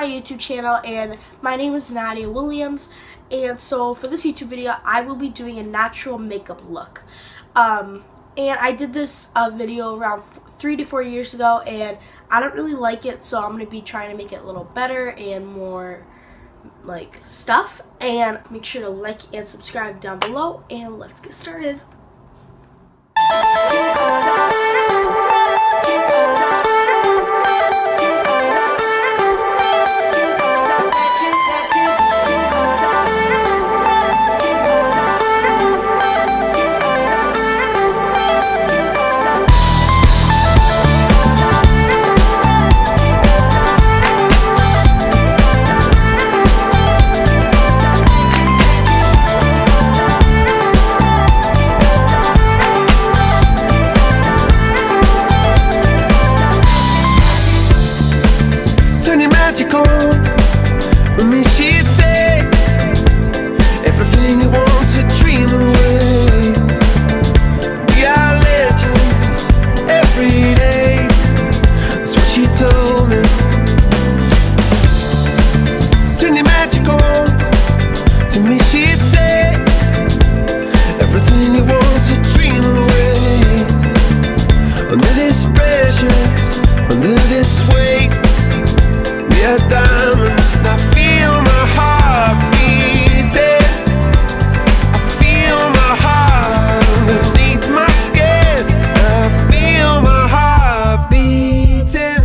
my YouTube channel, and my name is Nadia Williams. And so for this YouTube video, I will be doing a natural makeup look. And I did this video around 3 to 4 years ago, and I don't really like it, so I'm going to be trying to make it a little better and more like stuff. And make sure to like and subscribe down below, and let's get started. With me she'd say everything you want to dream away. We are legends every day. That's what she told me. Turn your magic on. To me she'd say everything you want to dream away. Under this pressure, under this weight, we are diamonds, and I feel my heart beating. I feel my heart underneath my skin. I feel my heart beating.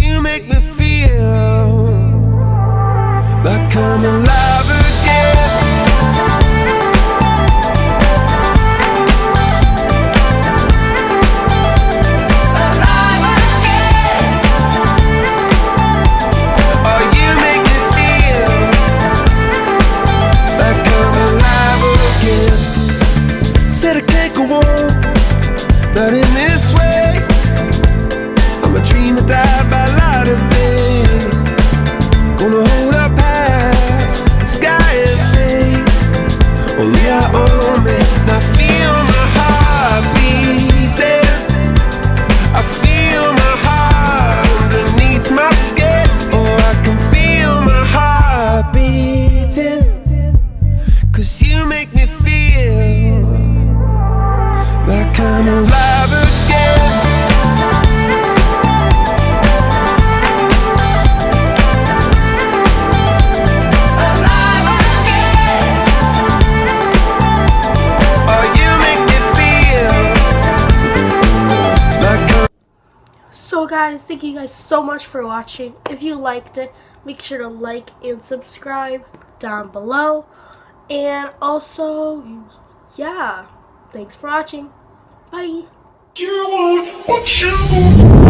You make me feel like I'm alive again. Not in this way. I'm a dream that died by light of day. Gonna hold up half the sky and say, only I own it. And I feel my heart beating. I feel my heart underneath my skin. Oh, I can feel my heart beating. 'Cause you make me feel like I'm alive again. Alive again. Oh, you make me feel like I'm... So guys, thank you guys so much for watching. If you liked it, make sure to like and subscribe down below. And also, yeah, thanks for watching. Bye. You want what you want.